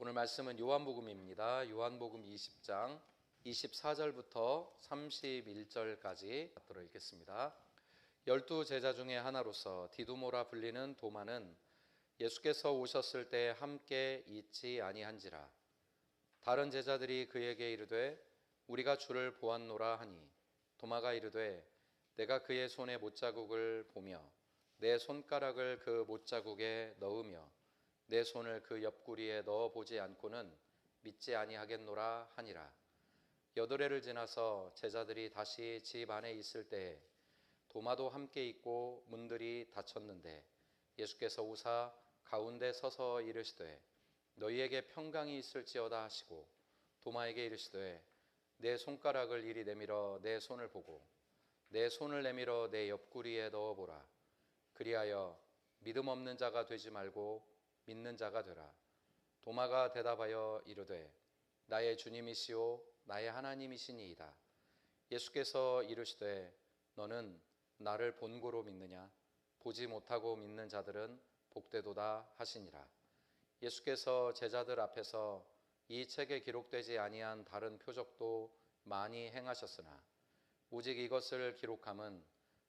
오늘 말씀은 요한복음입니다. 요한복음 20장 24절부터 31절까지 받들어 읽겠습니다. 12 제자 중에 하나로서 디두모라 불리는 도마는 예수께서 오셨을 때 함께 있지 아니한지라. 다른 제자들이 그에게 이르되 우리가 주를 보았노라 하니 도마가 이르되 내가 그의 손에 못자국을 보며 내 손가락을 그 못자국에 넣으며 내 손을 그 옆구리에 넣어보지 않고는 믿지 아니하겠노라 하니라. 여드레를 지나서 제자들이 다시 집 안에 있을 때에 도마도 함께 있고 문들이 닫혔는데 예수께서 오사 가운데 서서 이르시되 너희에게 평강이 있을지어다 하시고 도마에게 이르시되 내 손가락을 이리 내밀어 내 손을 보고 내 손을 내밀어 내 옆구리에 넣어보라. 그리하여 믿음 없는 자가 되지 말고 믿는 자가 되라. 도마가 대답하여 이르되 나의 주님이시오 나의 하나님이시니이다. 예수께서 이르시되 너는 나를 본고로 믿느냐? 보지 못하고 믿는 자들은 복되도다 하시니라. 예수께서 제자들 앞에서 이 책에 기록되지 아니한 다른 표적도 많이 행하셨으나 오직 이것을 기록함은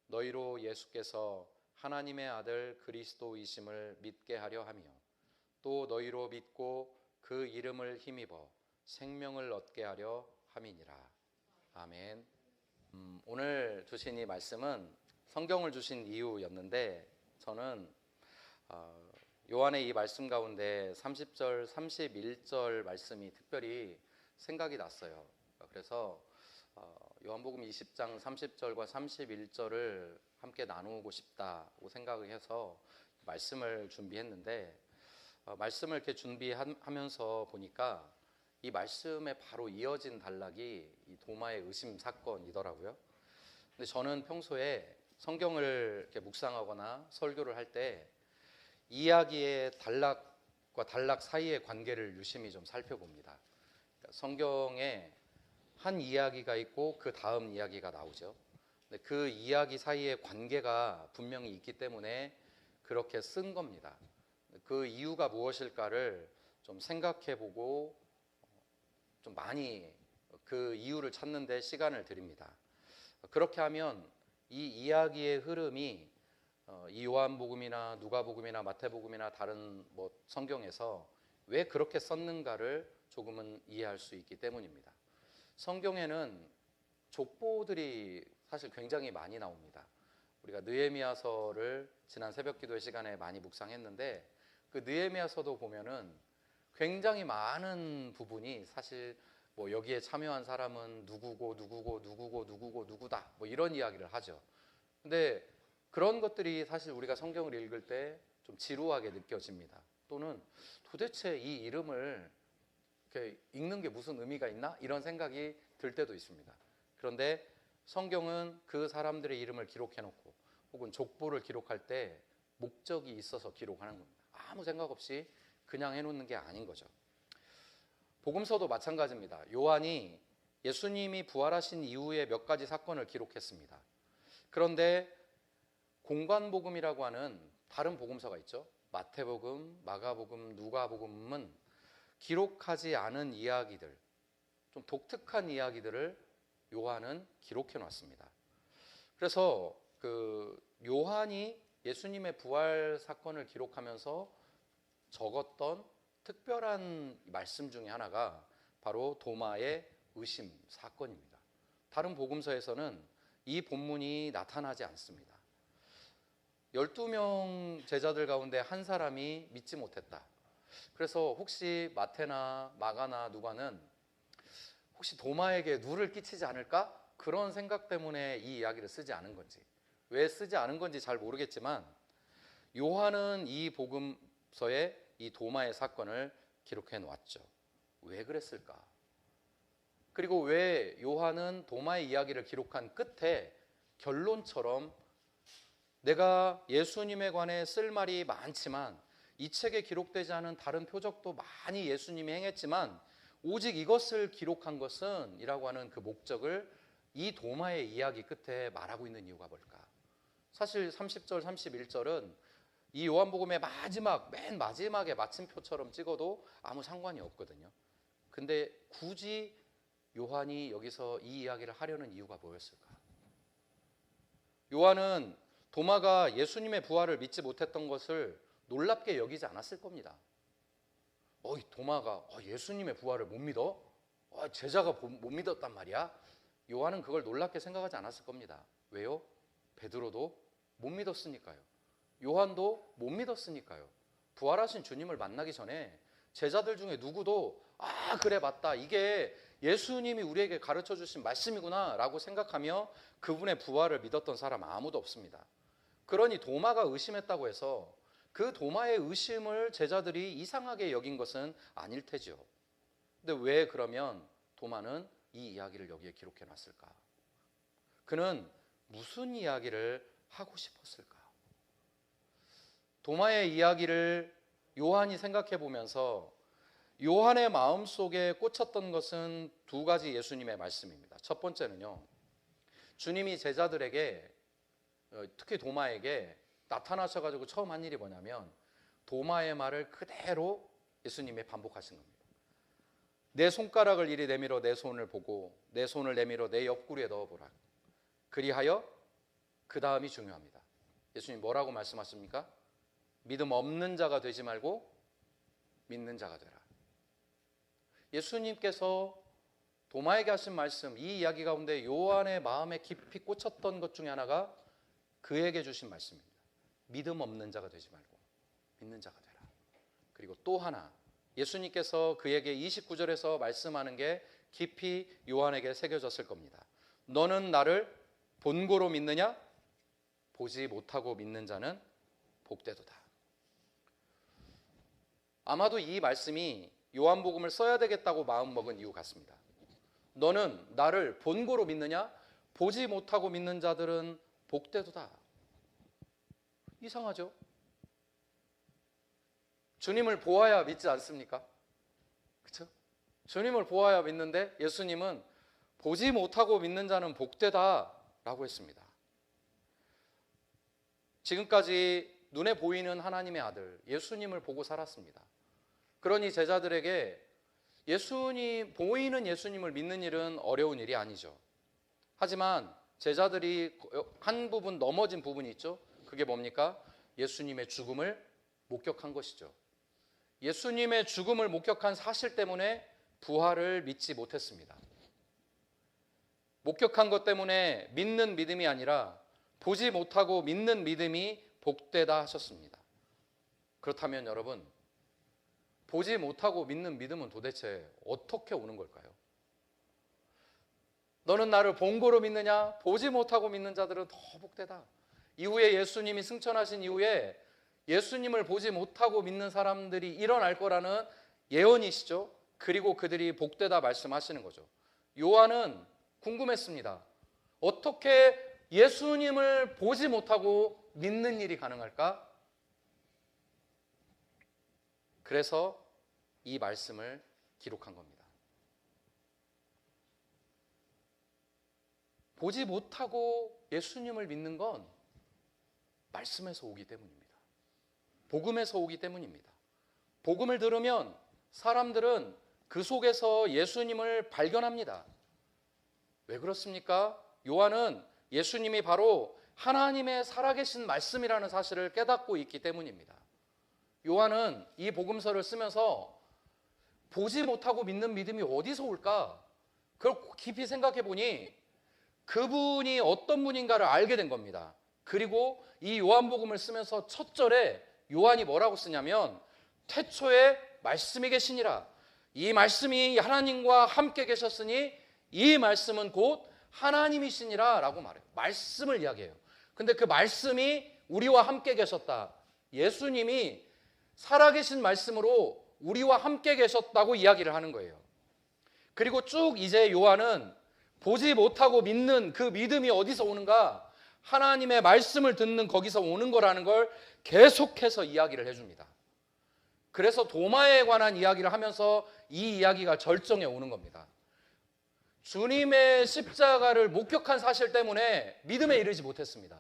너희로 예수께서 하나님의 아들 그리스도이심을 믿게 하려 하며 또 너희로 믿고 그 이름을 힘입어 생명을 얻게 하려 함이니라. 아멘. 오늘 주신 이 말씀은 성경을 주신 이유였는데 저는 요한의 이 말씀 가운데 30절, 31절 말씀이 특별히 생각이 났어요. 그래서 요한복음 20장 30절과 31절을 함께 나누고 싶다고 생각을 해서 말씀을 준비했는데 말씀을 이렇게 준비하면서 보니까 이 말씀에 바로 이어진 단락이 이 도마의 의심 사건이더라고요. 근데 저는 평소에 성경을 이렇게 묵상하거나 설교를 할 때 이야기의 단락과 단락 사이의 관계를 유심히 좀 살펴봅니다. 그러니까 성경에 한 이야기가 있고 그 다음 이야기가 나오죠. 근데 그 이야기 사이의 관계가 분명히 있기 때문에 그렇게 쓴 겁니다. 그 이유가 무엇일까를 좀 생각해 보고 좀 많이 그 이유를 찾는 데 시간을 드립니다. 그렇게 하면 이 이야기의 흐름이 이 요한복음이나 누가복음이나 마태복음이나 다른 성경에서 왜 그렇게 썼는가를 조금은 이해할 수 있기 때문입니다. 성경에는 족보들이 사실 굉장히 많이 나옵니다. 우리가 느헤미야서를 지난 새벽기도의 시간에 많이 묵상했는데 그 느헤미야서도 보면은 굉장히 많은 부분이 사실 여기에 참여한 사람은 누구고 누구다 이런 이야기를 하죠. 근데 그런 것들이 사실 우리가 성경을 읽을 때 좀 지루하게 느껴집니다. 또는 도대체 이 이름을 이렇게 읽는 게 무슨 의미가 있나? 이런 생각이 들 때도 있습니다. 그런데 성경은 그 사람들의 이름을 기록해놓고 혹은 족보를 기록할 때 목적이 있어서 기록하는 겁니다. 아무 생각 없이 그냥 해놓는 게 아닌 거죠. 복음서도 마찬가지입니다. 요한이 예수님이 부활하신 이후에 몇 가지 사건을 기록했습니다. 그런데 공관복음이라고 하는 다른 복음서가 있죠. 마태복음, 마가복음, 누가복음은 기록하지 않은 이야기들, 좀 독특한 이야기들을 요한은 기록해 놨습니다. 그래서 요한이 예수님의 부활 사건을 기록하면서 적었던 특별한 말씀 중에 하나가 바로 도마의 의심 사건입니다. 다른 복음서에서는 이 본문이 나타나지 않습니다. 12명 제자들 가운데 한 사람이 믿지 못했다. 그래서 혹시 마태나 마가나 누가는 혹시 도마에게 누를 끼치지 않을까? 그런 생각 때문에 이 이야기를 쓰지 않은 건지, 왜 쓰지 않은 건지 잘 모르겠지만 요한은 이 복음서에 이 도마의 사건을 기록해 놓았죠. 왜 그랬을까? 그리고 왜 요한은 도마의 이야기를 기록한 끝에 결론처럼 내가 예수님에 관해 쓸 말이 많지만 이 책에 기록되지 않은 다른 표적도 많이 예수님이 행했지만 오직 이것을 기록한 것은 이라고 하는 그 목적을 이 도마의 이야기 끝에 말하고 있는 이유가 뭘까? 사실 30절, 31절은 이 요한복음의 맨 마지막에 마침표처럼 찍어도 아무 상관이 없거든요. 근데 굳이 요한이 여기서 이 이야기를 하려는 이유가 뭐였을까? 요한은 도마가 예수님의 부활을 믿지 못했던 것을 놀랍게 여기지 않았을 겁니다. 도마가 예수님의 부활을 못 믿어? 제자가 못 믿었단 말이야? 요한은 그걸 놀랍게 생각하지 않았을 겁니다. 왜요? 베드로도 못 믿었으니까요. 요한도 못 믿었으니까요. 부활하신 주님을 만나기 전에 제자들 중에 누구도 그래 맞다, 이게 예수님이 우리에게 가르쳐 주신 말씀이구나 라고 생각하며 그분의 부활을 믿었던 사람 아무도 없습니다. 그러니 도마가 의심했다고 해서 그 도마의 의심을 제자들이 이상하게 여긴 것은 아닐 테죠. 근데 왜 그러면 도마는 이 이야기를 여기에 기록해 놨을까? 그는 무슨 이야기를 하고 싶었을까? 도마의 이야기를 요한이 생각해 보면서 요한의 마음속에 꽂혔던 것은 두 가지 예수님의 말씀입니다. 첫 번째는요, 주님이 제자들에게, 특히 도마에게 나타나셔가지고 처음 한 일이 뭐냐면 도마의 말을 그대로 예수님이 반복하신 겁니다. 내 손가락을 이리 내밀어 내 손을 보고 내 손을 내밀어 내 옆구리에 넣어보라. 그리하여 그 다음이 중요합니다. 예수님 뭐라고 말씀하십니까? 믿음 없는 자가 되지 말고 믿는 자가 되라. 예수님께서 도마에게 하신 말씀, 이 이야기 가운데 요한의 마음에 깊이 꽂혔던 것 중에 하나가 그에게 주신 말씀입니다. 믿음 없는 자가 되지 말고 믿는 자가 되라. 그리고 또 하나, 예수님께서 그에게 29절에서 말씀하는 게 깊이 요한에게 새겨졌을 겁니다. 너는 나를 본고로 믿느냐? 보지 못하고 믿는 자는 복되도다. 아마도 이 말씀이 요한복음을 써야 되겠다고 마음먹은 이유 같습니다. 너는 나를 본고로 믿느냐? 보지 못하고 믿는 자들은 복되도다. 이상하죠? 주님을 보아야 믿지 않습니까? 그렇죠? 주님을 보아야 믿는데 예수님은 보지 못하고 믿는 자는 복되다라고 했습니다. 지금까지 눈에 보이는 하나님의 아들 예수님을 보고 살았습니다. 그러니 제자들에게 보이는 예수님을 믿는 일은 어려운 일이 아니죠. 하지만 제자들이 한 부분 넘어진 부분이 있죠. 그게 뭡니까? 예수님의 죽음을 목격한 것이죠. 예수님의 죽음을 목격한 사실 때문에 부활을 믿지 못했습니다. 목격한 것 때문에 믿는 믿음이 아니라 보지 못하고 믿는 믿음이 복되다 하셨습니다. 그렇다면 여러분, 보지 못하고 믿는 믿음은 도대체 어떻게 오는 걸까요? 너는 나를 본고로 믿느냐? 보지 못하고 믿는 자들은 더 복되다. 이후에 예수님이 승천하신 이후에 예수님을 보지 못하고 믿는 사람들이 일어날 거라는 예언이시죠. 그리고 그들이 복되다 말씀하시는 거죠. 요한은 궁금했습니다. 어떻게 예수님을 보지 못하고 믿는 일이 가능할까? 그래서 이 말씀을 기록한 겁니다. 보지 못하고 예수님을 믿는 건 말씀에서 오기 때문입니다. 복음에서 오기 때문입니다. 복음을 들으면 사람들은 그 속에서 예수님을 발견합니다. 왜 그렇습니까? 요한은 예수님이 바로 하나님의 살아계신 말씀이라는 사실을 깨닫고 있기 때문입니다. 요한은 이 복음서를 쓰면서 보지 못하고 믿는 믿음이 어디서 올까? 그걸 깊이 생각해 보니 그분이 어떤 분인가를 알게 된 겁니다. 그리고 이 요한복음을 쓰면서 첫 절에 요한이 뭐라고 쓰냐면 태초에 말씀이 계시니라. 이 말씀이 하나님과 함께 계셨으니 이 말씀은 곧 하나님이시니라 라고 말해요. 말씀을 이야기해요. 근데 그 말씀이 우리와 함께 계셨다. 예수님이 살아계신 말씀으로 우리와 함께 계셨다고 이야기를 하는 거예요. 그리고 쭉 이제 요한은 보지 못하고 믿는 그 믿음이 어디서 오는가? 하나님의 말씀을 듣는 거기서 오는 거라는 걸 계속해서 이야기를 해줍니다. 그래서 도마에 관한 이야기를 하면서 이 이야기가 절정에 오는 겁니다. 주님의 십자가를 목격한 사실 때문에 믿음에 이르지 못했습니다.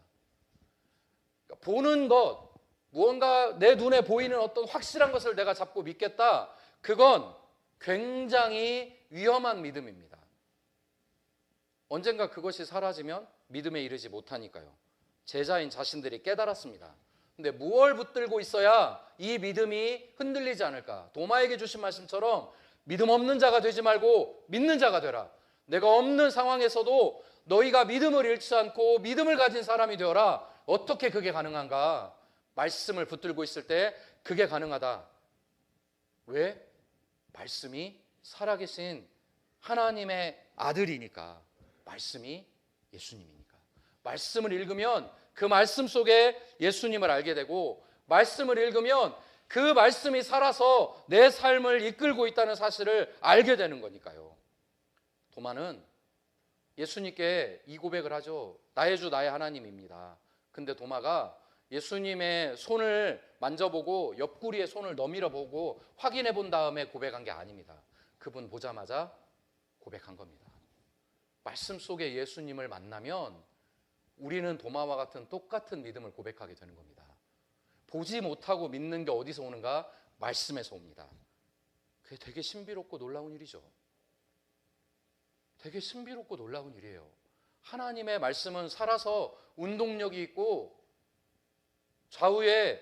보는 것, 무언가 내 눈에 보이는 어떤 확실한 것을 내가 잡고 믿겠다. 그건 굉장히 위험한 믿음입니다. 언젠가 그것이 사라지면 믿음에 이르지 못하니까요. 제자인 자신들이 깨달았습니다. 근데 무엇을 붙들고 있어야 이 믿음이 흔들리지 않을까? 도마에게 주신 말씀처럼 믿음 없는 자가 되지 말고 믿는 자가 되라. 내가 없는 상황에서도 너희가 믿음을 잃지 않고 믿음을 가진 사람이 되어라. 어떻게 그게 가능한가? 말씀을 붙들고 있을 때 그게 가능하다. 왜? 말씀이 살아계신 하나님의 아들이니까. 말씀이 예수님이니까. 말씀을 읽으면 그 말씀 속에 예수님을 알게 되고, 말씀을 읽으면 그 말씀이 살아서 내 삶을 이끌고 있다는 사실을 알게 되는 거니까요. 도마는 예수님께 이 고백을 하죠. 나의 주 나의 하나님입니다. 근데 도마가 예수님의 손을 만져보고 옆구리에 손을 너밀어 보고 확인해 본 다음에 고백한 게 아닙니다. 그분 보자마자 고백한 겁니다. 말씀 속에 예수님을 만나면 우리는 도마와 같은 똑같은 믿음을 고백하게 되는 겁니다. 보지 못하고 믿는 게 어디서 오는가? 말씀에서 옵니다. 그게 되게 신비롭고 놀라운 일이죠. 되게 신비롭고 놀라운 일이에요. 하나님의 말씀은 살아서 운동력이 있고 좌우에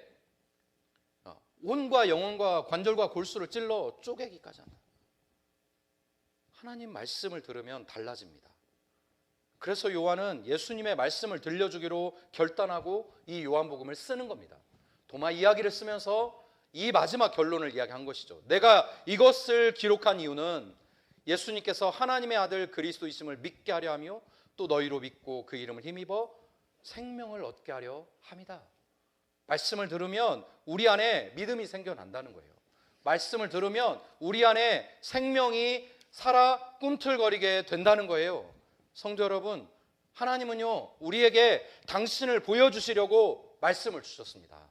온과 영혼과 관절과 골수를 찔러 쪼개기까지 한다. 하나님 말씀을 들으면 달라집니다. 그래서 요한은 예수님의 말씀을 들려주기로 결단하고 이 요한복음을 쓰는 겁니다. 도마 이야기를 쓰면서 이 마지막 결론을 이야기한 것이죠. 내가 이것을 기록한 이유는 예수님께서 하나님의 아들 그리스도이심을 믿게 하려 하며 또 너희로 믿고 그 이름을 힘입어 생명을 얻게 하려 함이다. 말씀을 들으면 우리 안에 믿음이 생겨난다는 거예요. 말씀을 들으면 우리 안에 생명이 살아 꿈틀거리게 된다는 거예요. 성도 여러분, 하나님은요 우리에게 당신을 보여주시려고 말씀을 주셨습니다.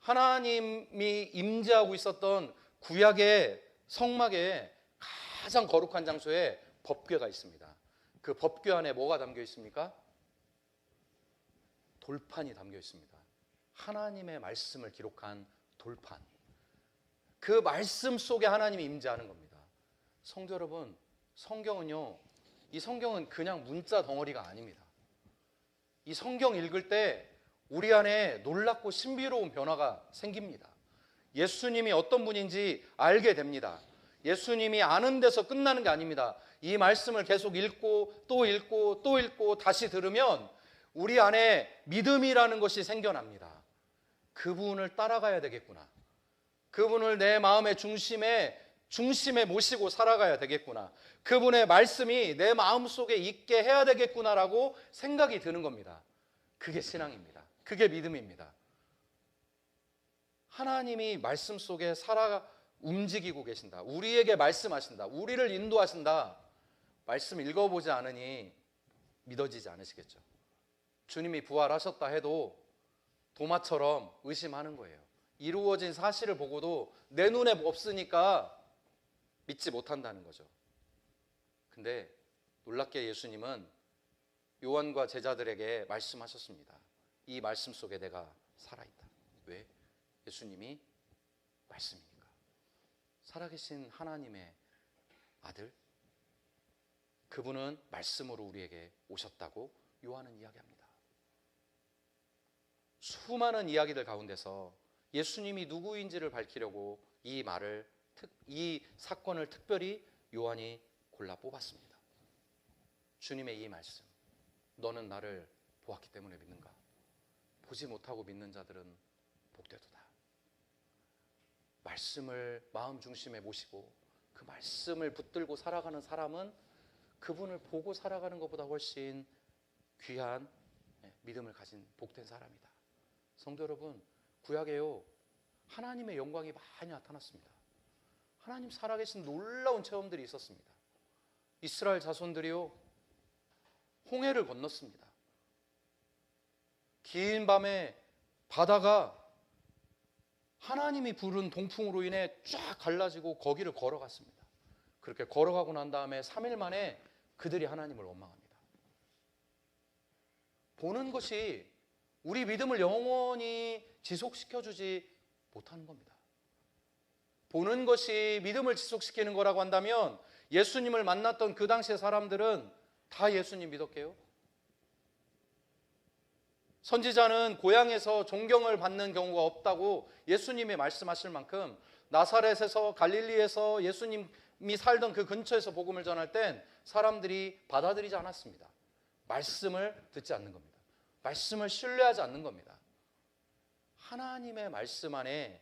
하나님이 임재하고 있었던 구약의 성막에 가장 거룩한 장소에 법궤가 있습니다. 그 법궤 안에 뭐가 담겨 있습니까? 돌판이 담겨 있습니다. 하나님의 말씀을 기록한 돌판. 그 말씀 속에 하나님이 임재하는 겁니다. 성도 여러분, 성경은요, 이 성경은 그냥 문자 덩어리가 아닙니다. 이 성경 읽을 때 우리 안에 놀랍고 신비로운 변화가 생깁니다. 예수님이 어떤 분인지 알게 됩니다. 예수님이 아는 데서 끝나는 게 아닙니다. 이 말씀을 계속 읽고 또 읽고 또 읽고 다시 들으면 우리 안에 믿음이라는 것이 생겨납니다. 그분을 따라가야 되겠구나. 그분을 내 마음의 중심에 모시고 살아가야 되겠구나. 그분의 말씀이 내 마음속에 있게 해야 되겠구나라고 생각이 드는 겁니다. 그게 신앙입니다. 그게 믿음입니다. 하나님이 말씀 속에 살아 움직이고 계신다. 우리에게 말씀하신다. 우리를 인도하신다. 말씀 읽어보지 않으니 믿어지지 않으시겠죠. 주님이 부활하셨다 해도 도마처럼 의심하는 거예요. 이루어진 사실을 보고도 내 눈에 없으니까 믿지 못한다는 거죠. 근데 놀랍게 예수님은 요한과 제자들에게 말씀하셨습니다. 이 말씀 속에 내가 살아있다. 왜? 예수님이 말씀이니까. 살아계신 하나님의 아들, 그분은 말씀으로 우리에게 오셨다고 요한은 이야기합니다. 수많은 이야기들 가운데서 예수님이 누구인지를 밝히려고 이 사건을 특별히 요한이 골라 뽑았습니다. 주님의 이 말씀, 너는 나를 보았기 때문에 믿는가? 보지 못하고 믿는 자들은 복되도다. 말씀을 마음 중심에 모시고 그 말씀을 붙들고 살아가는 사람은 그분을 보고 살아가는 것보다 훨씬 귀한 믿음을 가진 복된 사람이다. 성도 여러분, 구약에요 하나님의 영광이 많이 나타났습니다. 하나님 살아계신 놀라운 체험들이 있었습니다. 이스라엘 자손들이요 홍해를 건넜습니다. 긴 밤에 바다가 하나님이 부른 동풍으로 인해 쫙 갈라지고 거기를 걸어갔습니다. 그렇게 걸어가고 난 다음에 3일 만에 그들이 하나님을 원망합니다. 보는 것이 우리 믿음을 영원히 지속시켜주지 못하는 겁니다. 보는 것이 믿음을 지속시키는 거라고 한다면 예수님을 만났던 그 당시의 사람들은 다 예수님 믿었게요? 선지자는 고향에서 존경을 받는 경우가 없다고 예수님이 말씀하실 만큼 나사렛에서 갈릴리에서 예수님이 살던 그 근처에서 복음을 전할 땐 사람들이 받아들이지 않았습니다. 말씀을 듣지 않는 겁니다. 말씀을 신뢰하지 않는 겁니다. 하나님의 말씀 안에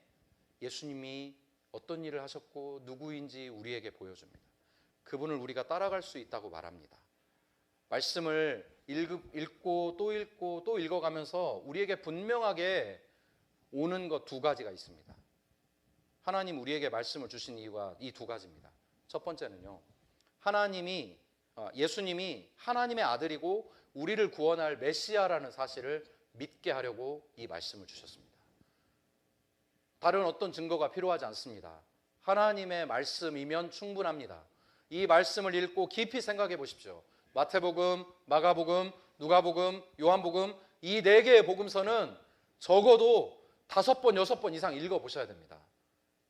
예수님이 어떤 일을 하셨고 누구인지 우리에게 보여줍니다. 그분을 우리가 따라갈 수 있다고 말합니다. 말씀을 읽고 또 읽어가면서 우리에게 분명하게 오는 것 두 가지가 있습니다. 하나님 우리에게 말씀을 주신 이유가 이 두 가지입니다. 첫 번째는요, 예수님이 하나님의 아들이고 우리를 구원할 메시아라는 사실을 믿게 하려고 이 말씀을 주셨습니다. 다른 어떤 증거가 필요하지 않습니다. 하나님의 말씀이면 충분합니다. 이 말씀을 읽고 깊이 생각해 보십시오. 마태복음, 마가복음, 누가복음, 요한복음 이 4개의 복음서는 적어도 5번, 6번 이상 읽어보셔야 됩니다.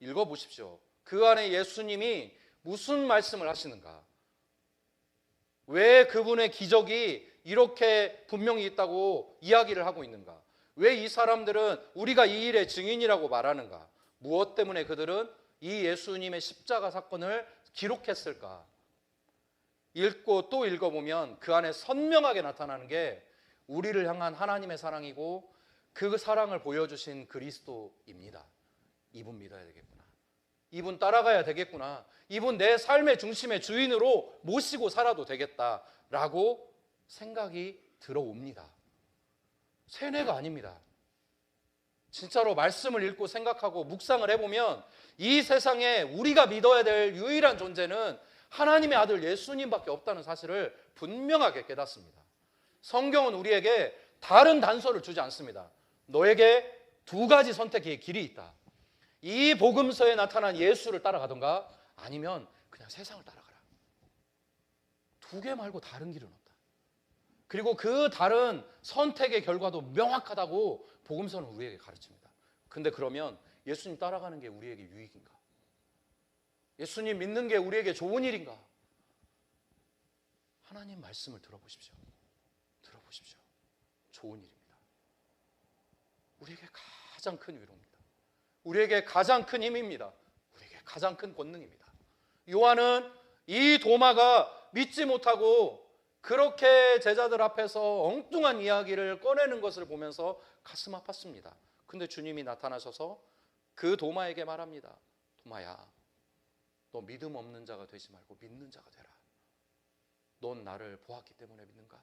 읽어보십시오. 그 안에 예수님이 무슨 말씀을 하시는가? 왜 그분의 기적이 이렇게 분명히 있다고 이야기를 하고 있는가? 왜 이 사람들은 우리가 이 일의 증인이라고 말하는가? 무엇 때문에 그들은 이 예수님의 십자가 사건을 기록했을까? 읽고 또 읽어보면 그 안에 선명하게 나타나는 게 우리를 향한 하나님의 사랑이고 그 사랑을 보여주신 그리스도입니다. 이분 믿어야 되겠구나. 이분 따라가야 되겠구나. 이분 내 삶의 중심의 주인으로 모시고 살아도 되겠다라고 생각이 들어옵니다. 세뇌가 아닙니다. 진짜로 말씀을 읽고 생각하고 묵상을 해보면 이 세상에 우리가 믿어야 될 유일한 존재는 하나님의 아들 예수님밖에 없다는 사실을 분명하게 깨닫습니다. 성경은 우리에게 다른 단서를 주지 않습니다. 너에게 2가지 선택의 길이 있다. 이 복음서에 나타난 예수를 따라가던가 아니면 그냥 세상을 따라가라. 2개 말고 다른 길은 없다. 그리고 그 다른 선택의 결과도 명확하다고 복음서는 우리에게 가르칩니다. 근데 그러면 예수님 따라가는 게 우리에게 유익인가? 예수님 믿는 게 우리에게 좋은 일인가? 하나님 말씀을 들어보십시오. 들어보십시오. 좋은 일입니다. 우리에게 가장 큰 위로입니다. 우리에게 가장 큰 힘입니다. 우리에게 가장 큰 권능입니다. 요한은 이 도마가 믿지 못하고 그렇게 제자들 앞에서 엉뚱한 이야기를 꺼내는 것을 보면서 가슴 아팠습니다. 근데 주님이 나타나셔서 그 도마에게 말합니다. 도마야, 너 믿음 없는 자가 되지 말고 믿는 자가 되라. 넌 나를 보았기 때문에 믿는가?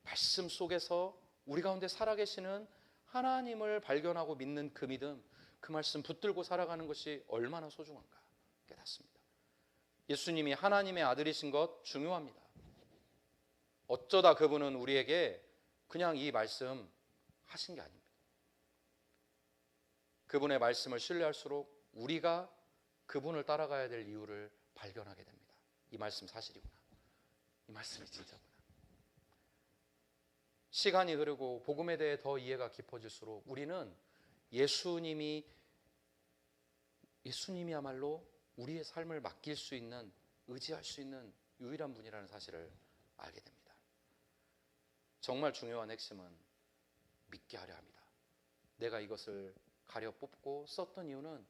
말씀 속에서 우리 가운데 살아계시는 하나님을 발견하고 믿는 그 믿음, 그 말씀 붙들고 살아가는 것이 얼마나 소중한가 깨닫습니다. 예수님이 하나님의 아들이신 것 중요합니다. 어쩌다 그분은 우리에게 그냥 이 말씀 하신 게 아닙니다. 그분의 말씀을 신뢰할수록 우리가 그분을 따라가야 될 이유를 발견하게 됩니다. 이 말씀 사실이구나. 이 말씀이 진짜구나. 시간이 흐르고 복음에 대해 더 이해가 깊어질수록 우리는 예수님이야말로 우리의 삶을 맡길 수 있는, 의지할 수 있는 유일한 분이라는 사실을 알게 됩니다. 정말 중요한 핵심은 믿게 하려 합니다. 내가 이것을 가려 뽑고 썼던 이유는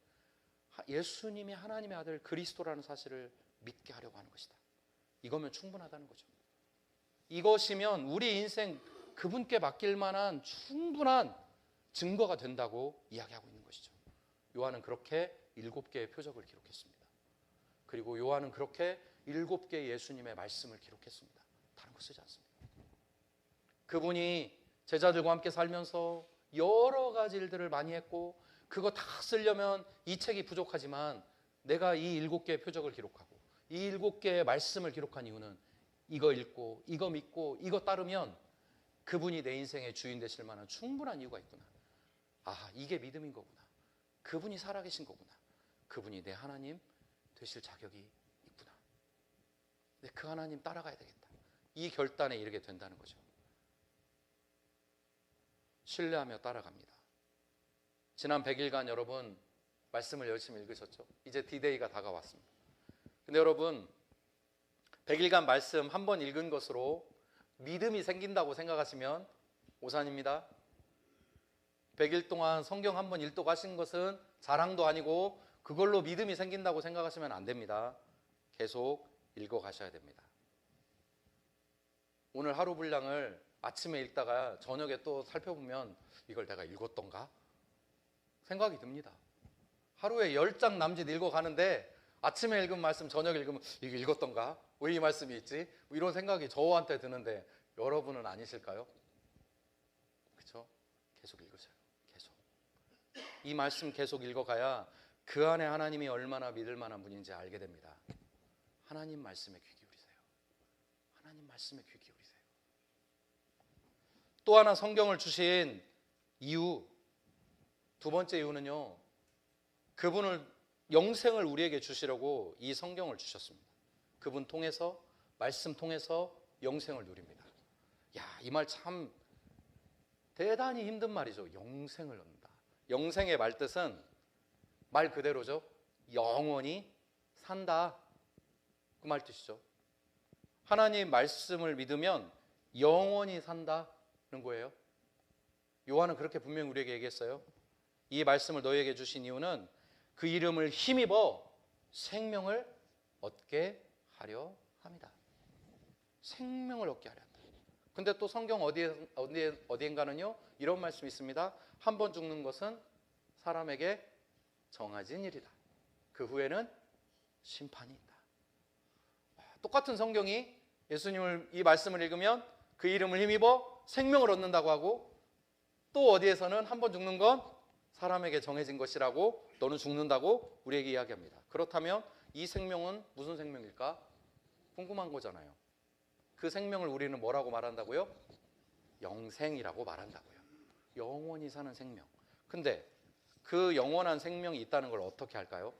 예수님이 하나님의 아들 그리스도라는 사실을 믿게 하려고 하는 것이다. 이거면 충분하다는 거죠. 이것이면 우리 인생 그분께 맡길 만한 충분한 증거가 된다고 이야기하고 있는 것이죠. 요한은 그렇게 7개의 표적을 기록했습니다. 그리고 요한은 그렇게 7개의 예수님의 말씀을 기록했습니다. 다른 거 쓰지 않습니다. 그분이 제자들과 함께 살면서 여러 가지 일들을 많이 했고 그거 다 쓰려면 이 책이 부족하지만 내가 이 7개의 표적을 기록하고 이 7개의 말씀을 기록한 이유는 이거 읽고 이거 믿고 이거 따르면 그분이 내 인생의 주인 되실 만한 충분한 이유가 있구나. 아, 이게 믿음인 거구나. 그분이 살아계신 거구나. 그분이 내 하나님 되실 자격이 있구나. 근데 그 하나님 따라가야 되겠다. 이 결단에 이르게 된다는 거죠. 신뢰하며 따라갑니다. 지난 100일간 여러분 말씀을 열심히 읽으셨죠? 이제 D-Day가 다가왔습니다. 근데 여러분 100일간 말씀 한 번 읽은 것으로 믿음이 생긴다고 생각하시면 오산입니다. 100일 동안 성경 한 번 읽도가신 것은 자랑도 아니고 그걸로 믿음이 생긴다고 생각하시면 안 됩니다. 계속 읽어가셔야 됩니다. 오늘 하루 분량을 아침에 읽다가 저녁에 또 살펴보면 이걸 내가 읽었던가? 생각이 듭니다. 하루에 10장 남짓 읽어가는데 아침에 읽은 말씀 저녁에 읽으면 이게 읽었던가? 왜 이 말씀이 있지? 이런 생각이 저한테 드는데 여러분은 아니실까요? 그렇죠? 계속 읽으세요. 계속. 이 말씀 계속 읽어가야 그 안에 하나님이 얼마나 믿을 만한 분인지 알게 됩니다. 하나님 말씀에 귀 기울이세요. 하나님 말씀에 귀 기울이세요. 또 하나 성경을 주신 이유, 두 번째 이유는요, 그분을 영생을 우리에게 주시려고 이 성경을 주셨습니다. 그분 통해서, 말씀 통해서 영생을 누립니다. 야, 이 말 참 대단히 힘든 말이죠. 영생을 얻는다. 영생의 말뜻은 말 그대로죠. 영원히 산다. 그 말뜻이죠. 하나님 말씀을 믿으면 영원히 산다는 거예요. 요한은 그렇게 분명히 우리에게 얘기했어요. 이 말씀을 너희에게 주신 이유는 그 이름을 힘입어 생명을 얻게 하려 합니다. 생명을 얻게 하려 한다. 근데 또 성경 어디엔가는요 이런 말씀이 있습니다. 한 번 죽는 것은 사람에게 정해진 일이다. 그 후에는 심판이 있다. 똑같은 성경이 예수님을 이 말씀을 읽으면 그 이름을 힘입어 생명을 얻는다고 하고, 또 어디에서는 한 번 죽는 건 사람에게 정해진 것이라고, 너는 죽는다고 우리에게 이야기합니다. 그렇다면 이 생명은 무슨 생명일까? 궁금한 거잖아요. 그 생명을 우리는 뭐라고 말한다고요? 영생이라고 말한다고요. 영원히 사는 생명. 근데 그 영원한 생명이 있다는 걸 어떻게 할까요?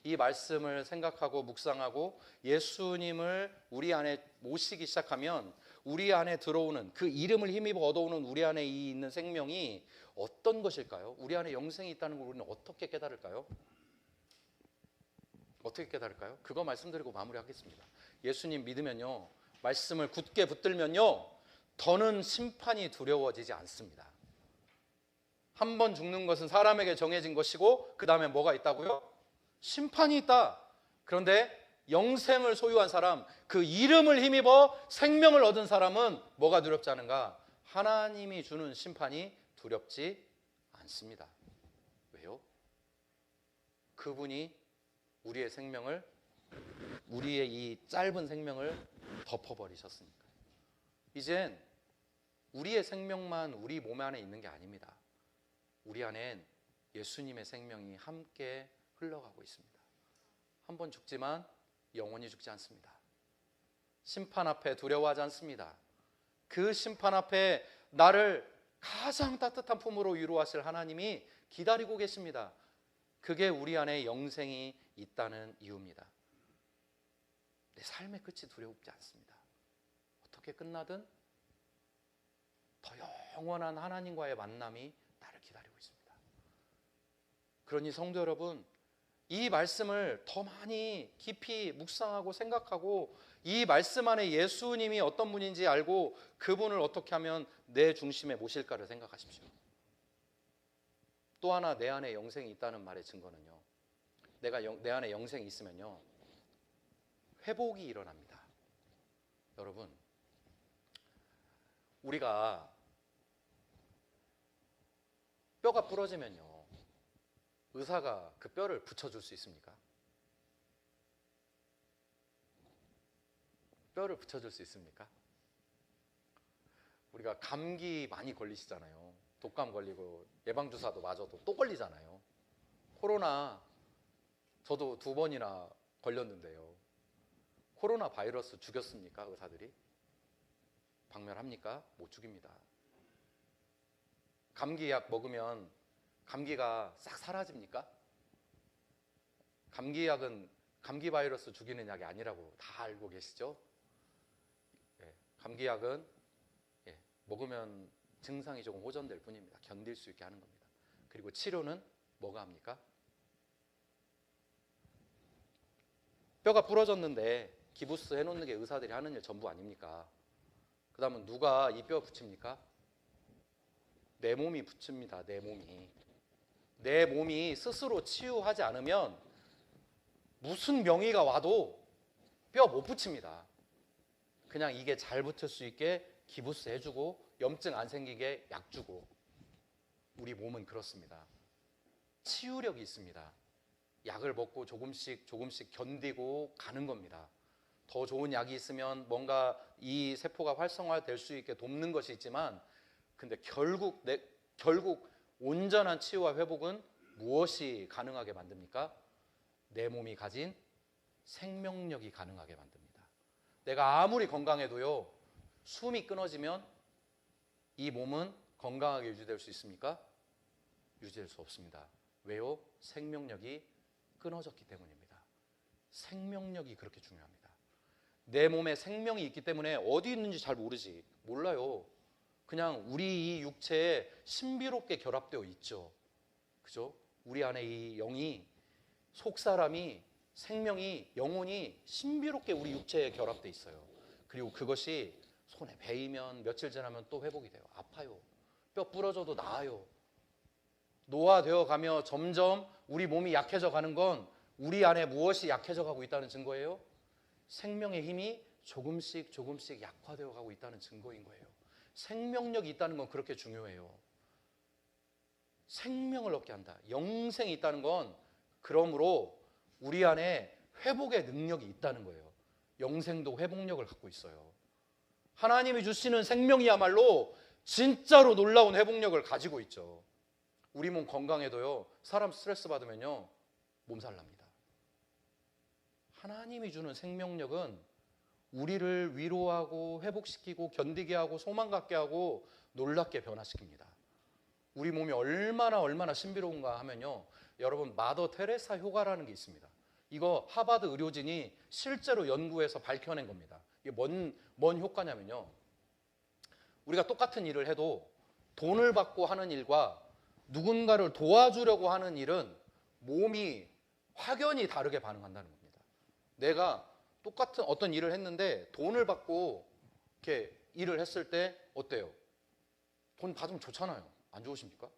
이 말씀을 생각하고 묵상하고 예수님을 우리 안에 모시기 시작하면 우리 안에 들어오는, 그 이름을 힘입어 얻어오는 우리 안에 있는 생명이 어떤 것일까요? 우리 안에 영생이 있다는 걸 우리는 어떻게 깨달을까요? 어떻게 깨달을까요? 그거 말씀드리고 마무리하겠습니다. 예수님 믿으면요, 말씀을 굳게 붙들면요, 더는 심판이 두려워지지 않습니다. 한 번 죽는 것은 사람에게 정해진 것이고 그 다음에 뭐가 있다고요? 심판이 있다. 그런데 영생을 소유한 사람, 그 이름을 힘입어 생명을 얻은 사람은 뭐가 두렵지 않은가? 하나님이 주는 심판이 두렵지 않습니다. 왜요? 그분이 우리의 생명을, 우리의 이 짧은 생명을 덮어버리셨으니까. 이젠 우리의 생명만 우리 몸 안에 있는 게 아닙니다. 우리 안엔 예수님의 생명이 함께 흘러가고 있습니다. 한 번 죽지만 영원히 죽지 않습니다. 심판 앞에 두려워하지 않습니다. 그 심판 앞에 나를 가장 따뜻한 품으로 위로하실 하나님이 기다리고 계십니다. 그게 우리 안에 영생이 있다는 이유입니다. 내 삶의 끝이 두렵지 않습니다. 어떻게 끝나든 더 영원한 하나님과의 만남이 나를 기다리고 있습니다. 그러니 성도 여러분, 이 말씀을 더 많이 깊이 묵상하고 생각하고 이 말씀 안에 예수님이 어떤 분인지 알고 그분을 어떻게 하면 내 중심에 모실까를 생각하십시오. 또 하나 내 안에 영생이 있다는 말의 증거는요, 내 안에 영생이 있으면요, 회복이 일어납니다. 여러분, 우리가 뼈가 부러지면요, 의사가 그 뼈를 붙여줄 수 있습니까? 뼈를 붙여줄 수 있습니까? 우리가 감기 많이 걸리시잖아요. 독감 걸리고 예방주사도 맞아도 또 걸리잖아요. 코로나 저도 2번이나 걸렸는데요. 코로나 바이러스 죽였습니까? 의사들이? 박멸합니까? 못 죽입니다. 감기약 먹으면 감기가 싹 사라집니까? 감기약은 감기 바이러스 죽이는 약이 아니라고 다 알고 계시죠? 네. 감기약은 먹으면 증상이 조금 호전될 뿐입니다. 견딜 수 있게 하는 겁니다. 그리고 치료는 뭐가 합니까? 뼈가 부러졌는데 기부스 해놓는 게 의사들이 하는 일 전부 아닙니까? 그 다음은 누가 이 뼈 붙입니까? 내 몸이 붙입니다. 내 몸이. 내 몸이 스스로 치유하지 않으면 무슨 명의가 와도 뼈 못 붙입니다. 그냥 이게 잘 붙을 수 있게 기부스 해주고 염증 안 생기게 약 주고. 우리 몸은 그렇습니다. 치유력이 있습니다. 약을 먹고 조금씩 견디고 가는 겁니다. 더 좋은 약이 있으면 뭔가 이 세포가 활성화될 수 있게 돕는 것이 있지만, 근데 결국 온전한 치유와 회복은 무엇이 가능하게 만듭니까? 내 몸이 가진 생명력이 가능하게 만듭니다. 내가 아무리 건강해도요, 숨이 끊어지면 이 몸은 건강하게 유지될 수 있습니까? 유지될 수 없습니다. 왜요? 생명력이 끊어졌기 때문입니다. 생명력이 그렇게 중요합니다. 내 몸에 생명이 있기 때문에 어디 있는지 잘 몰라요. 그냥 우리 이 육체에 신비롭게 결합되어 있죠. 그죠? 우리 안에 이 영이, 속사람이, 생명이, 영혼이 신비롭게 우리 육체에 결합되어 있어요. 그리고 그것이 손에 베이면 며칠 지나면 또 회복이 돼요. 아파요. 뼈 부러져도 나아요. 노화되어 가며 점점 우리 몸이 약해져 가는 건 우리 안에 무엇이 약해져 가고 있다는 증거예요? 생명의 힘이 조금씩 약화되어 가고 있다는 증거인 거예요. 생명력이 있다는 건 그렇게 중요해요. 생명을 얻게 한다. 영생이 있다는 건 그러므로 우리 안에 회복의 능력이 있다는 거예요. 영생도 회복력을 갖고 있어요. 하나님이 주시는 생명이야말로 진짜로 놀라운 회복력을 가지고 있죠. 우리 몸 건강해도요, 사람 스트레스 받으면요, 몸살 납니다. 하나님이 주는 생명력은 우리를 위로하고 회복시키고 견디게 하고 소망 갖게 하고 놀랍게 변화시킵니다. 우리 몸이 얼마나 신비로운가 하면요, 여러분, 마더 테레사 효과라는 게 있습니다. 이거 하버드 의료진이 실제로 연구해서 밝혀낸 겁니다. 이게 뭔 효과냐면요, 우리가 똑같은 일을 해도 돈을 받고 하는 일과 누군가를 도와주려고 하는 일은 몸이 확연히 다르게 반응한다는 겁니다. 내가 똑같은 어떤 일을 했는데 돈을 받고 이렇게 일을 했을 때 어때요? 돈 받으면 좋잖아요. 안 좋으십니까?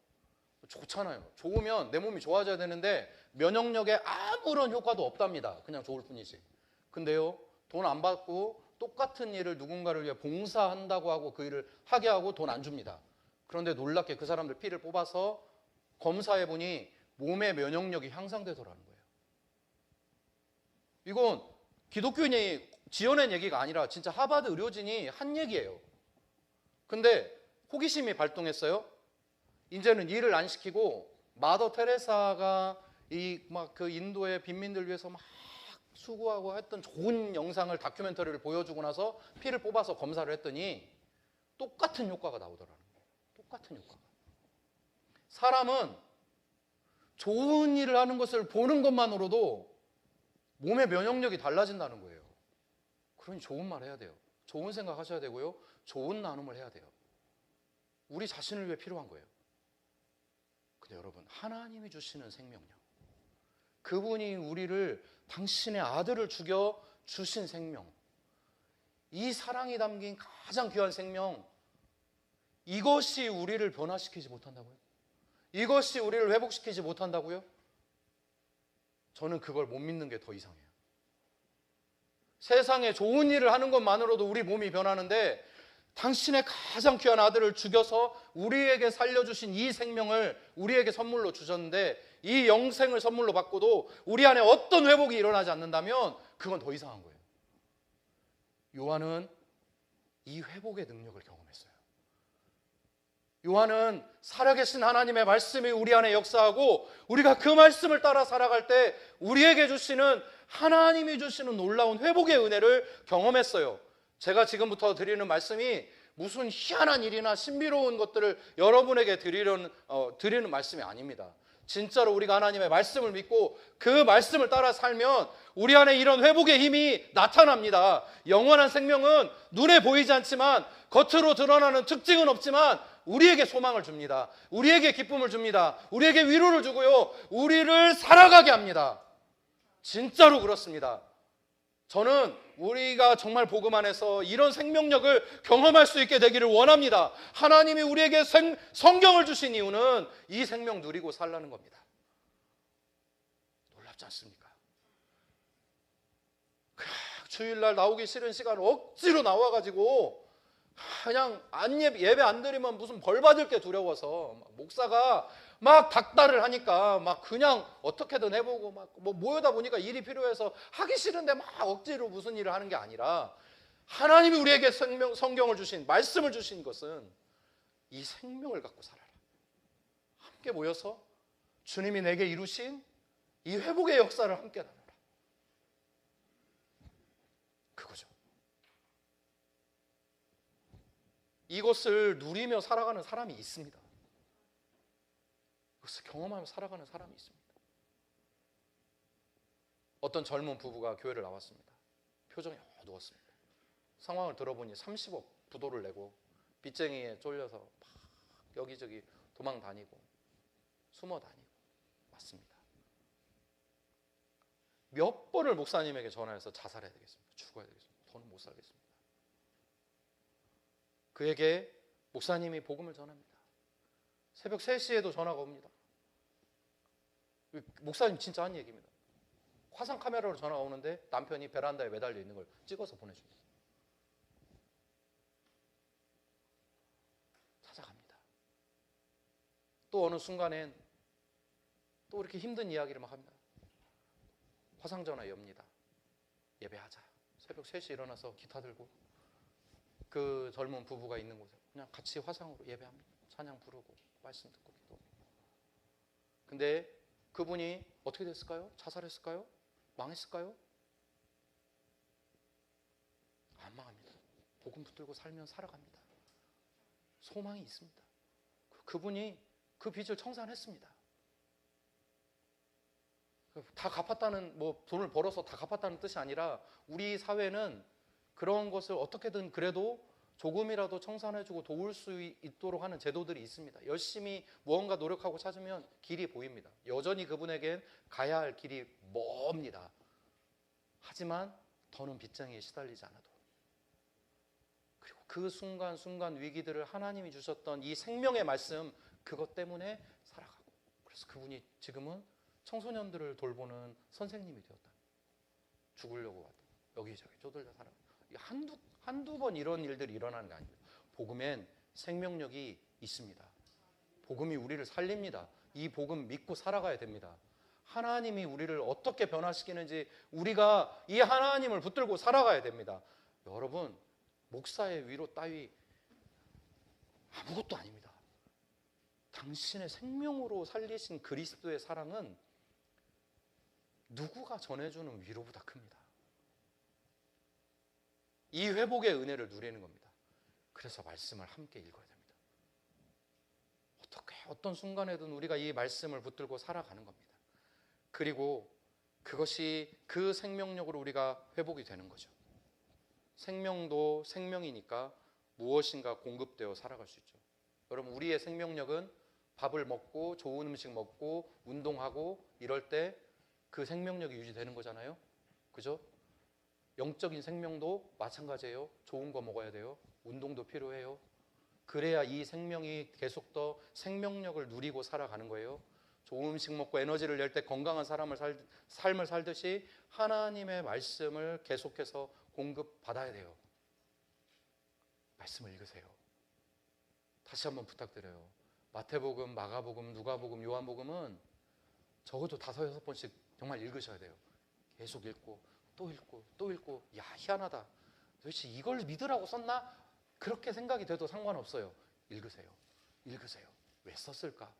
좋잖아요. 좋으면 내 몸이 좋아져야 되는데 면역력에 아무런 효과도 없답니다. 그냥 좋을 뿐이지. 근데요, 돈 안 받고 똑같은 일을 누군가를 위해 봉사한다고 하고 그 일을 하게 하고 돈 안 줍니다. 그런데 놀랍게 그 사람들 피를 뽑아서 검사해보니 몸의 면역력이 향상되더라는 거예요. 이건 기독교인이 지어낸 얘기가 아니라 진짜 하버드 의료진이 한 얘기예요. 근데 호기심이 발동했어요. 이제는 일을 안 시키고 마더 테레사가 그 인도의 빈민들 위해서 막 수고하고 했던 좋은 영상을, 다큐멘터리를 보여주고 나서 피를 뽑아서 검사를 했더니 똑같은 효과가 나오더라는 거예요. 똑같은 효과가. 사람은 좋은 일을 하는 것을 보는 것만으로도 몸의 면역력이 달라진다는 거예요. 그러니 좋은 말 해야 돼요. 좋은 생각 하셔야 되고요. 좋은 나눔을 해야 돼요. 우리 자신을 위해 필요한 거예요. 근데 여러분, 하나님이 주시는 생명력, 그분이 우리를, 당신의 아들을 죽여 주신 생명, 이 사랑이 담긴 가장 귀한 생명, 이것이 우리를 변화시키지 못한다고요? 이것이 우리를 회복시키지 못한다고요? 저는 그걸 못 믿는 게 더 이상해요. 세상에 좋은 일을 하는 것만으로도 우리 몸이 변하는데, 당신의 가장 귀한 아들을 죽여서 우리에게 살려주신 이 생명을 우리에게 선물로 주셨는데, 이 영생을 선물로 받고도 우리 안에 어떤 회복이 일어나지 않는다면 그건 더 이상한 거예요. 요한은 이 회복의 능력을 경험했어요. 요한은 살아계신 하나님의 말씀이 우리 안에 역사하고 우리가 그 말씀을 따라 살아갈 때 우리에게 주시는, 하나님이 주시는 놀라운 회복의 은혜를 경험했어요. 제가 지금부터 드리는 말씀이 무슨 희한한 일이나 신비로운 것들을 여러분에게 드리는 말씀이 아닙니다. 진짜로 우리가 하나님의 말씀을 믿고 그 말씀을 따라 살면 우리 안에 이런 회복의 힘이 나타납니다. 영원한 생명은 눈에 보이지 않지만 겉으로 드러나는 특징은 없지만 우리에게 소망을 줍니다. 우리에게 기쁨을 줍니다. 우리에게 위로를 주고요. 우리를 살아가게 합니다. 진짜로 그렇습니다. 저는 우리가 정말 복음 안에서 이런 생명력을 경험할 수 있게 되기를 원합니다. 하나님이 우리에게 성경을 주신 이유는 이 생명 누리고 살라는 겁니다. 놀랍지 않습니까? 주일날 나오기 싫은 시간 억지로 나와가지고 그냥 예배 안 드리면 무슨 벌 받을 게 두려워서 목사가 막 닥달을 하니까 막 그냥 어떻게든 해보고 막 뭐 모여다 보니까 일이 필요해서 하기 싫은데 막 억지로 무슨 일을 하는 게 아니라 하나님이 우리에게 성경을 주신 말씀을 주신 것은 이 생명을 갖고 살아라. 함께 모여서 주님이 내게 이루신 이 회복의 역사를 함께 나누라. 그거죠. 이것을 누리며 살아가는 사람이 있습니다. 그것을 경험하며 살아가는 사람이 있습니다. 어떤 젊은 부부가 교회를 나왔습니다. 표정이 어두웠습니다. 상황을 들어보니 30억 부도를 내고 빚쟁이에 쫄려서 막 여기저기 도망 다니고 숨어 다니고 맞습니다. 몇 번을 목사님에게 전화해서 자살해야 되겠습니다. 죽어야 되겠습니다. 더는 못 살겠습니다. 그에게 목사님이 복음을 전합니다. 새벽 3시에도 전화가 옵니다. 목사님 진짜 한 얘기입니다. 화상 카메라로 전화가 오는데 남편이 베란다에 매달려 있는 걸 찍어서 보내줍니다. 찾아갑니다. 또 어느 순간엔 또 이렇게 힘든 이야기를 막 합니다. 화상 전화 엽니다. 예배하자. 새벽 3시에 일어나서 기타 들고 그 젊은 부부가 있는 곳에 그냥 같이 화상으로 예배합니다. 찬양 부르고 말씀 듣고 기도. 근데 그분이 어떻게 됐을까요? 자살했을까요? 망했을까요? 안 망합니다. 복음 붙들고 살면 살아갑니다. 소망이 있습니다. 그분이 그 빚을 청산했습니다. 다 갚았다는 돈을 벌어서 다 갚았다는 뜻이 아니라 우리 사회는 그런 것을 어떻게든 그래도 조금이라도 청산해주고 도울 수 있도록 하는 제도들이 있습니다. 열심히 무언가 노력하고 찾으면 길이 보입니다. 여전히 그분에겐 가야 할 길이 멉니다. 하지만 더는 빚쟁이에 시달리지 않아도 그리고 그 순간순간 위기들을 하나님이 주셨던 이 생명의 말씀 그것 때문에 살아가고 그래서 그분이 지금은 청소년들을 돌보는 선생님이 되었다. 죽으려고 왔다. 여기저기 쪼들려 살아가. 한두 번 이런 일들이 일어나는 게 아닙니다. 복음엔 생명력이 있습니다. 복음이 우리를 살립니다. 이 복음 믿고 살아가야 됩니다. 하나님이 우리를 어떻게 변화시키는지 우리가 이 하나님을 붙들고 살아가야 됩니다. 여러분, 목사의 위로 따위 아무것도 아닙니다. 당신의 생명으로 살리신 그리스도의 사랑은 누구가 전해주는 위로보다 큽니다. 이 회복의 은혜를 누리는 겁니다. 그래서 말씀을 함께 읽어야 됩니다. 어떤 순간에든 우리가 이 말씀을 붙들고 살아가는 겁니다. 그리고 그것이 그 생명력으로 우리가 회복이 되는 거죠. 생명도 생명이니까 무엇인가 공급되어 살아갈 수 있죠. 여러분, 우리의 생명력은 밥을 먹고 좋은 음식 먹고 운동하고 이럴 때 그 생명력이 유지되는 거잖아요. 그죠? 영적인 생명도 마찬가지예요. 좋은 거 먹어야 돼요. 운동도 필요해요. 그래야 이 생명이 계속 더 생명력을 누리고 살아가는 거예요. 좋은 음식 먹고 에너지를 낼 때 건강한 삶을 살듯이 하나님의 말씀을 계속해서 공급받아야 돼요. 말씀을 읽으세요. 다시 한번 부탁드려요. 마태복음, 마가복음, 누가복음, 요한복음은 적어도 5-6번씩 정말 읽으셔야 돼요. 계속 읽고 또 읽고 또 읽고 야 희한하다. 도대체 이걸 믿으라고 썼나? 그렇게 생각이 돼도 상관없어요. 읽으세요. 읽으세요. 왜 썼을까?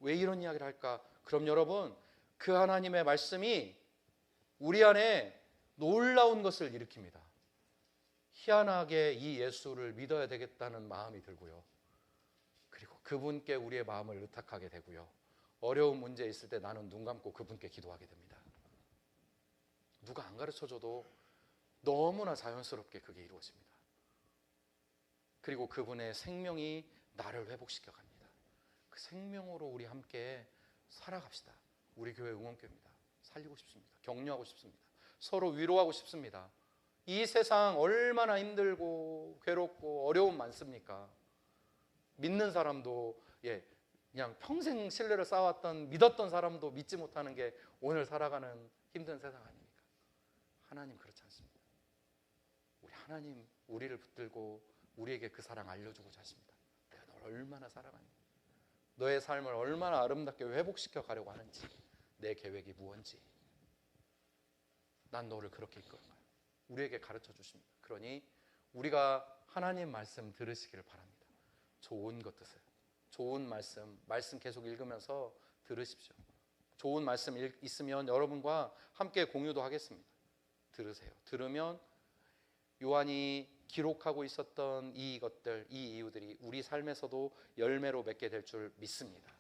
왜 이런 이야기를 할까? 그럼 여러분, 그 하나님의 말씀이 우리 안에 놀라운 것을 일으킵니다. 희한하게 이 예수를 믿어야 되겠다는 마음이 들고요. 그리고 그분께 우리의 마음을 의탁하게 되고요. 어려운 문제 있을 때 나는 눈 감고 그분께 기도하게 됩니다. 누가 안 가르쳐줘도 너무나 자연스럽게 그게 이루어집니다. 그리고 그분의 생명이 나를 회복시켜 갑니다. 그 생명으로 우리 함께 살아갑시다. 우리 교회 응원교회입니다. 살리고 싶습니다. 격려하고 싶습니다. 서로 위로하고 싶습니다. 이 세상 얼마나 힘들고 괴롭고 어려움 많습니까? 믿는 사람도 그냥 평생 신뢰를 쌓아왔던 믿었던 사람도 믿지 못하는 게 오늘 살아가는 힘든 세상 아닙니까? 하나님 그렇지 않습니다. 우리 하나님 우리를 붙들고 우리에게 그 사랑 알려주고자 하십니다. 내가 널 얼마나 사랑하니, 너의 삶을 얼마나 아름답게 회복시켜 가려고 하는지, 내 계획이 무언지 난 너를 그렇게 이끌 거야. 우리에게 가르쳐 주십니다. 그러니 우리가 하나님 말씀 들으시기를 바랍니다. 좋은 것 드세요. 좋은 말씀 계속 읽으면서 들으십시오. 좋은 말씀 있으면 여러분과 함께 공유도 하겠습니다. 들으세요. 들으면 요한이 기록하고 있었던 이것들, 이 이유들이 우리 삶에서도 열매로 맺게 될 줄 믿습니다.